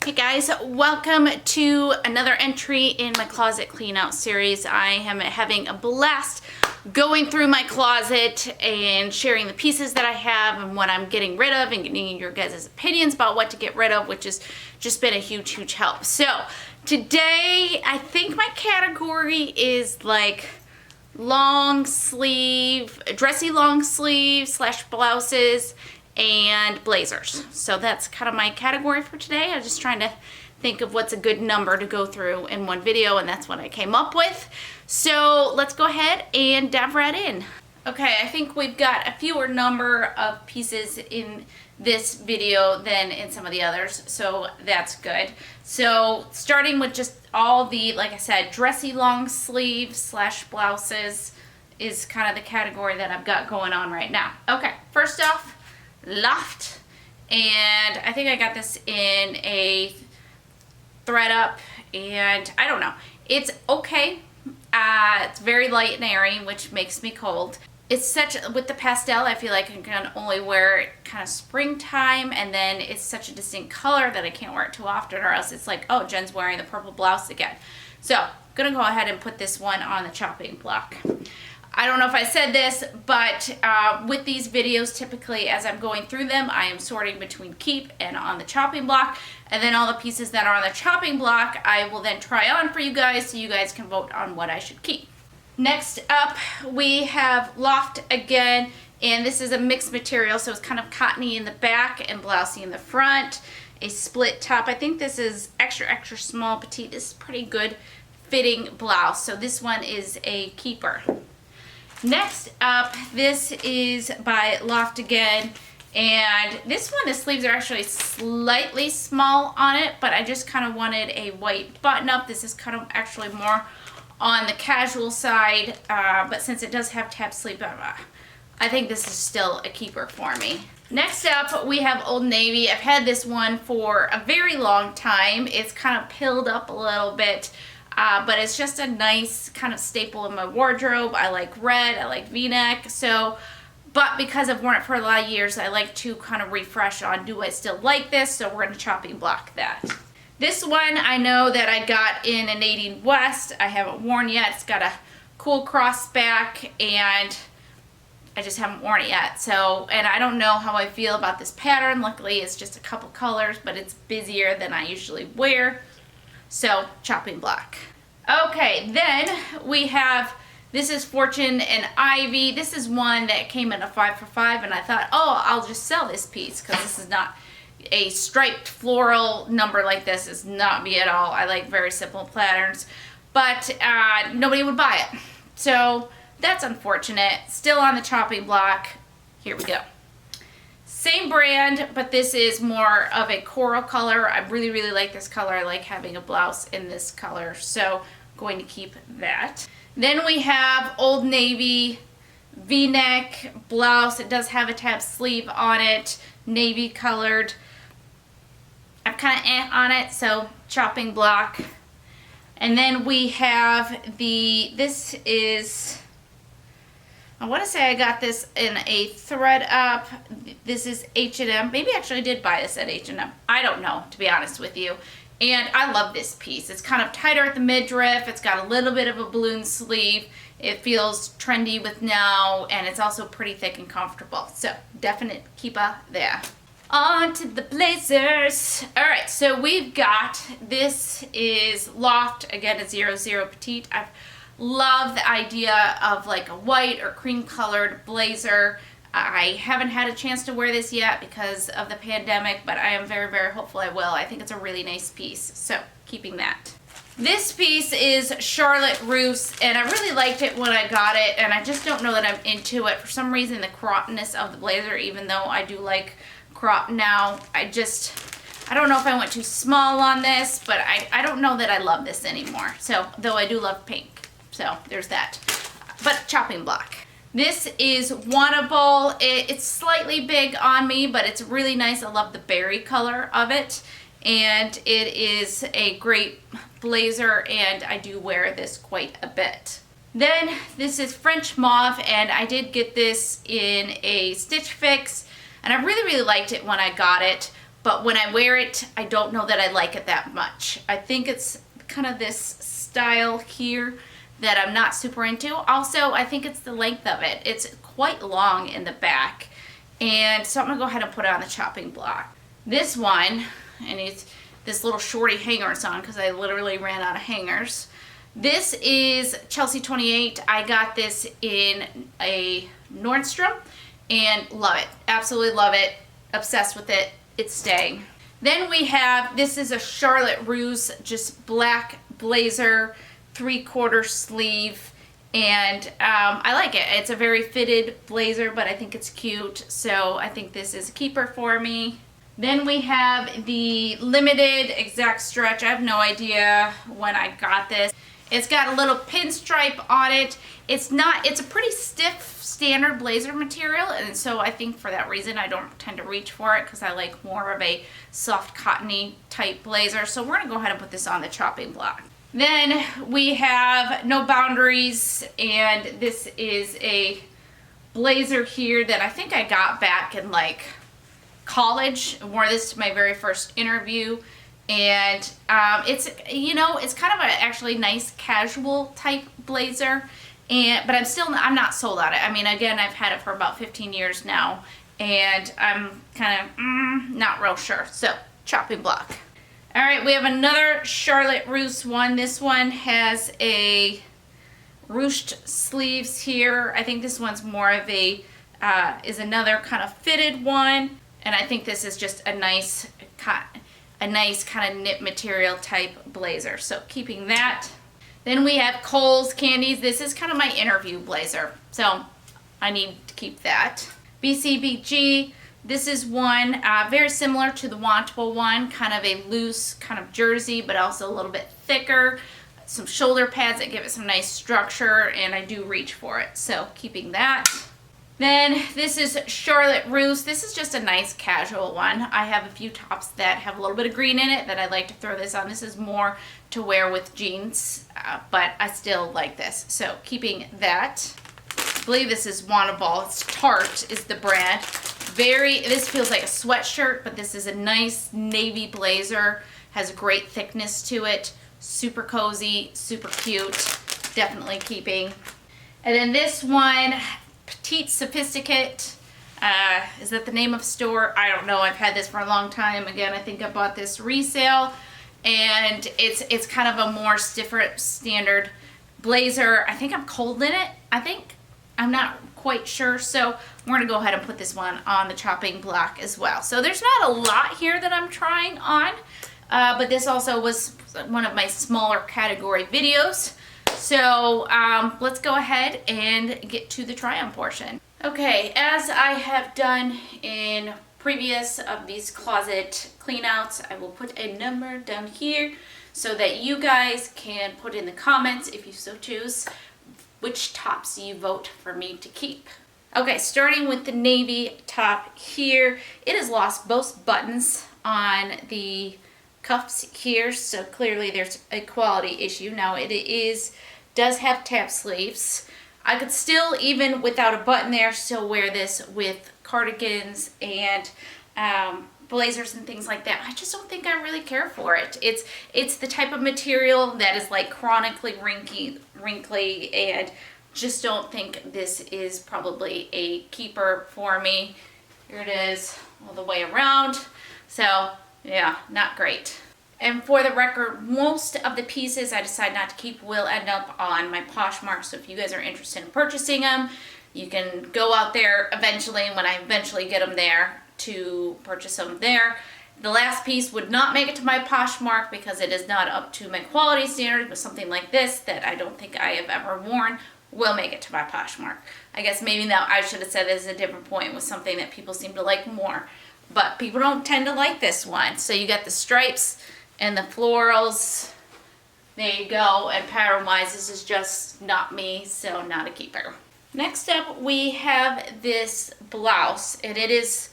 Hey guys, welcome to another entry in my closet clean out series. I am having a blast going through my closet and sharing the pieces that I have and what I'm getting rid of and getting your guys' opinions about what to get rid of, which has just been a huge help. So today I think my category is like long sleeve, dressy long sleeve / blouses and blazers. So that's kind of my category for today. I'm just trying to think of what's a good number to go through in one video, and that's what I came up with. So let's go ahead and dive right in. Okay, I think we've got a fewer number of pieces in this video than in some of the others, so that's good. So starting with just all the, like I said, dressy long sleeve / blouses is kind of the category that I've got going on right now. Okay, first off, Loft, and I think I got this in a thread up, and I don't know, it's okay. It's very light and airy, which makes me cold. It's such, with the pastel, I feel like I can only wear it kind of springtime, and then it's such a distinct color that I can't wear it too often, or else it's like, oh, Jen's wearing the purple blouse again. So I'm gonna go ahead and put this one on the chopping block. I don't know if I said this, but with these videos, typically as I'm going through them, I am sorting between keep and on the chopping block. And then all the pieces that are on the chopping block, I will then try on for you guys so you guys can vote on what I should keep. Next up, we have Loft again, and this is a mixed material, so it's kind of cottony in the back and blousey in the front. A split top. I think this is extra small petite. This is pretty good fitting blouse, so this one is a keeper. Next up, this is by Loft again, and this one, the sleeves are actually slightly small on it, but I just kind of wanted a white button-up. This is kind of actually more on the casual side, but since it does have tab sleeve, I think this is still a keeper for me. Next up, we have Old Navy. I've had this one for a very long time. It's kind of pilled up a little bit. But it's just a nice kind of staple in my wardrobe. I like red, I like V-neck, so, but because I've worn it for a lot of years, I like to kind of refresh on, do I still like this? So we're going to chopping block that. This one I know that I got in a Nadine West. I haven't worn yet. It's got a cool cross back, and I just haven't worn it yet. So, and I don't know how I feel about this pattern. Luckily, it's just a couple colors, but it's busier than I usually wear. So, chopping block. Okay, then we have, this is Fortune and Ivy. This is one that came in a 5 for $5, and I thought, oh, I'll just sell this piece because this is not a striped floral number like this. Is not me at all. I like very simple patterns, but nobody would buy it. So, that's unfortunate. Still on the chopping block. Here we go. Same brand, but this is more of a coral color. I really like this color. I like having a blouse in this color, so I'm going to keep that. Then we have Old Navy V-neck blouse. It does have a tab sleeve on it, navy colored. I'm kind of on it, so chopping block. And then we have this is, I want to say I got this in a thread up. This is H&M. Maybe I actually did buy this at H&M. I don't know, to be honest with you. And I love this piece. It's kind of tighter at the midriff. It's got a little bit of a balloon sleeve. It feels trendy with now, and it's also pretty thick and comfortable. So, definite keeper there. On to the blazers. All right, so we've got, this is Loft, again, a 00 petite. I've love the idea of like a white or cream colored blazer. I haven't had a chance to wear this yet because of the pandemic, but I am very hopeful I will. I think it's a really nice piece, so keeping that. This piece is Charlotte Russe, and I really liked it when I got it, and I just don't know that I'm into it. For some reason, the cropness of the blazer, even though I do like crop now, I don't know if I went too small on this, but I don't know that I love this anymore. So, though I do love pink. So there's that, but chopping block. This is Wannable. It's slightly big on me, but it's really nice. I love the berry color of it, and it is a great blazer, and I do wear this quite a bit. Then this is French Mauve, and I did get this in a Stitch Fix, and I really liked it when I got it, but when I wear it, I don't know that I like it that much. I think it's kind of this style here that I'm not super into. Also, I think it's the length of it. It's quite long in the back. And so I'm gonna go ahead and put it on the chopping block. This one, and it's this little shorty hanger it's on because I literally ran out of hangers. This is Chelsea 28. I got this in a Nordstrom and love it. Absolutely love it. Obsessed with it. It's staying. Then we have, this is a Charlotte Russe, just black blazer, 3/4 sleeve. And I like it. It's a very fitted blazer, but I think it's cute. So I think this is a keeper for me. Then we have the limited exact stretch. I have no idea when I got this. It's got a little pinstripe on it. It's a pretty stiff standard blazer material, and so I think for that reason I don't tend to reach for it because I like more of a soft cottony type blazer. So we're gonna go ahead and put this on the chopping block. Then we have No Boundaries, and this is a blazer here that I think I got back in like college. I wore this to my very first interview. And it's, you know, it's kind of a actually nice casual type blazer, but I'm not sold on it. I mean, again, I've had it for about 15 years now, and I'm kind of not real sure. So chopping block. All right, we have another Charlotte Russe one. This one has a ruched sleeves here. I think this one's more of a is another kind of fitted one, and I think this is just a nice kind of knit material type blazer. So keeping that. Then we have Kohl's Candies. This is kind of my interview blazer, so I need to keep that. BCBG. This is one very similar to the Wantable one, kind of a loose kind of jersey, but also a little bit thicker. Some shoulder pads that give it some nice structure, and I do reach for it. So keeping that. Then this is Charlotte Russe. This is just a nice casual one. I have a few tops that have a little bit of green in it that I like to throw this on. This is more to wear with jeans, but I still like this. So keeping that. I believe this is Wantable. It's Tarte is the brand. This feels like a sweatshirt, but this is a nice navy blazer. Has great thickness to it. Super cozy, super cute. Definitely keeping. And then this one, Petite Sophisticate. Is that the name of the store? I don't know. I've had this for a long time. Again, I think I bought this resale, and it's kind of a more stiffer standard blazer. I think I'm cold in it. I'm not quite sure. So we're gonna go ahead and put this one on the chopping block as well. So there's not a lot here that I'm trying on, but this also was one of my smaller category videos. So let's go ahead and get to the try on portion. Okay, as I have done in previous of these closet cleanouts, I will put a number down here so that you guys can put in the comments, if you so choose, which tops you vote for me to keep. Okay, starting with the navy top here, it has lost both buttons on the cuffs here, so clearly there's a quality issue. Now it does have tab sleeves. I could still, even without a button there, still wear this with cardigans and blazers and things like that. I just don't think I really care for it. It's the type of material that is like chronically wrinkly, and just don't think this is probably a keeper for me. Here it is all the way around. So yeah, not great. And for the record, most of the pieces I decide not to keep will end up on my Poshmark. So if you guys are interested in purchasing them, you can go out there eventually when I eventually get them there to purchase them there. The last piece would not make it to my Poshmark because it is not up to my quality standards, but something like this that I don't think I have ever worn will make it to my Poshmark. I guess maybe now I should have said this at a different point with something that people seem to like more. But people don't tend to like this one. So you got the stripes and the florals. There you go. And pattern-wise, this is just not me, so not a keeper. Next up, we have this blouse, and it is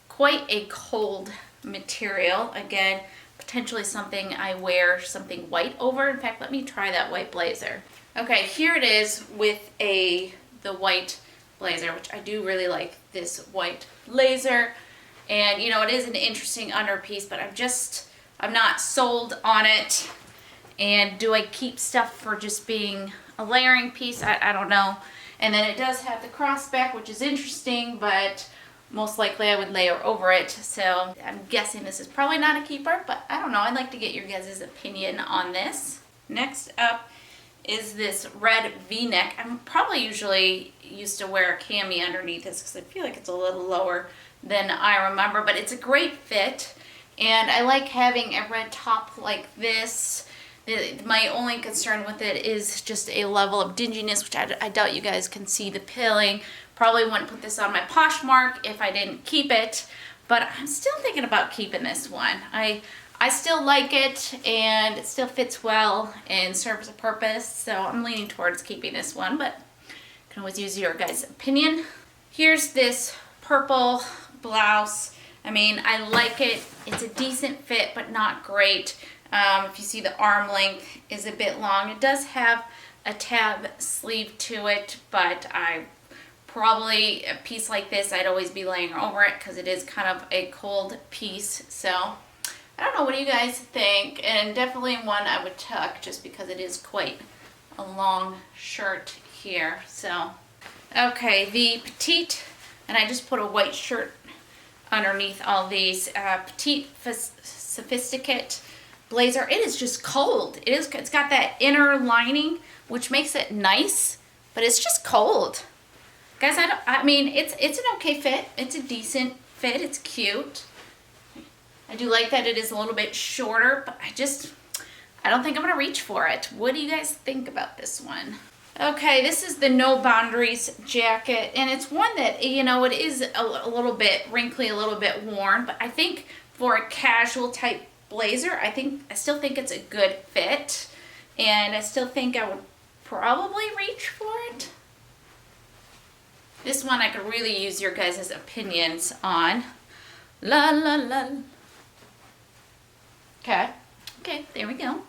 quite a cold material. Again, potentially something I wear something white over. In fact, let me try that white blazer. Okay, here it is with the white blazer, which I do really like this white blazer. And you know, it is an interesting underpiece, but I'm not sold on it. And do I keep stuff for just being a layering piece? I don't know. And then it does have the crossback, which is interesting, but most likely I would layer over it. So I'm guessing this is probably not a keeper, but I don't know. I'd like to get your guys' opinion on this. Next up is this red V-neck. I'm probably usually used to wear a cami underneath this because I feel like it's a little lower than I remember, but it's a great fit. And I like having a red top like this. My only concern with it is just a level of dinginess, which I doubt you guys can see the pilling. Probably wouldn't put this on my Poshmark if I didn't keep it, but I'm still thinking about keeping this one. I still like it, and it still fits well and serves a purpose, so I'm leaning towards keeping this one, but you can always use your guys' opinion. Here's this purple blouse. I mean, I like it. It's a decent fit, but not great. If you see, the arm length is a bit long. It does have a tab sleeve to it, but probably a piece like this, I'd always be laying over it because it is kind of a cold piece. So I don't know, what do you guys think? And definitely one I would tuck just because it is quite a long shirt here. So, okay, the petite, and I just put a white shirt underneath all these, petite sophisticate blazer. It is just cold. It's got that inner lining, which makes it nice, but it's just cold. Guys, I mean, it's an okay fit. It's a decent fit. It's cute. I do like that it is a little bit shorter, but I don't think I'm gonna reach for it. What do you guys think about this one? Okay, this is the No Boundaries jacket, and it's one that, you know, it is a little bit wrinkly, a little bit worn, but I think for a casual type blazer, I still think it's a good fit, and I still think I would probably reach for it. This one I could really use your guys' opinions on. La la la. Okay, there we go.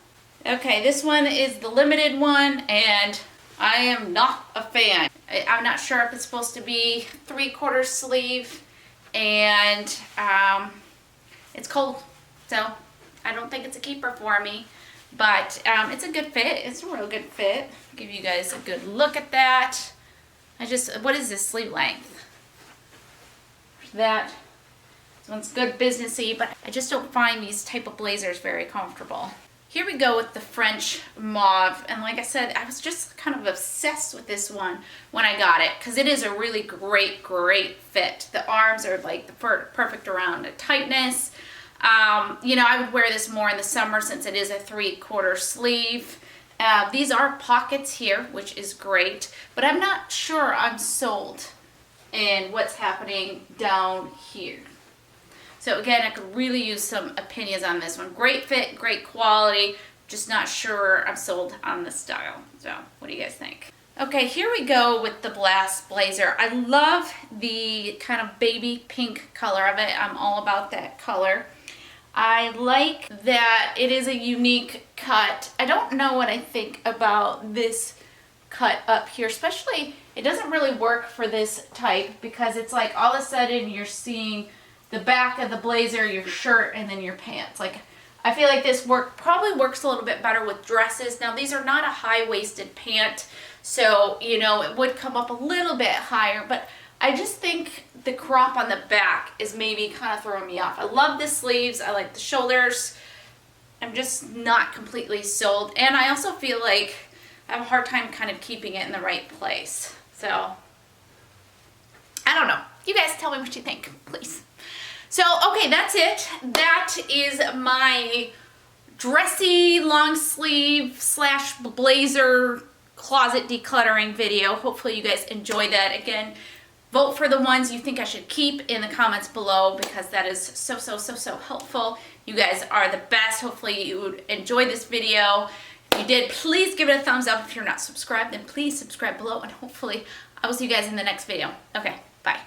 Okay, this one is the limited one, and I am not a fan. I'm not sure if it's supposed to be 3/4 sleeve, and it's cold, so I don't think it's a keeper for me, but it's a good fit. It's a real good fit. I'll give you guys a good look at that. What is this sleeve length? That. This one's good businessy, but I just don't find these type of blazers very comfortable. Here we go with the French mauve, and like I said, I was just kind of obsessed with this one when I got it because it is a really great fit. The arms are like the perfect around the tightness. You know, I would wear this more in the summer since it is a 3/4 sleeve. These are pockets here, which is great, but I'm not sure I'm sold in what's happening down here. So again, I could really use some opinions on this one. Great fit, great quality, just not sure I'm sold on the style. So what do you guys think? Okay, here we go with the Blast blazer. I love the kind of baby pink color of it. I'm all about that color. I like that it is a unique cut. I don't know what I think about this cut up here, especially it doesn't really work for this type because it's like all of a sudden you're seeing the back of the blazer, your shirt, and then your pants. Like, I feel like this probably works a little bit better with dresses. Now, these are not a high-waisted pant, so, you know, it would come up a little bit higher, but I just think the crop on the back is maybe kind of throwing me off. I love the sleeves. I like the shoulders. I'm just not completely sold. And I also feel like I have a hard time kind of keeping it in the right place. So, I don't know. You guys tell me what you think, please. So, okay, that's it. That is my dressy long sleeve / blazer closet decluttering video. Hopefully you guys enjoy that. Again, vote for the ones you think I should keep in the comments below because that is so helpful. You guys are the best. Hopefully you would enjoy this video. If you did, please give it a thumbs up. If you're not subscribed, then please subscribe below, and hopefully I will see you guys in the next video. Okay, bye.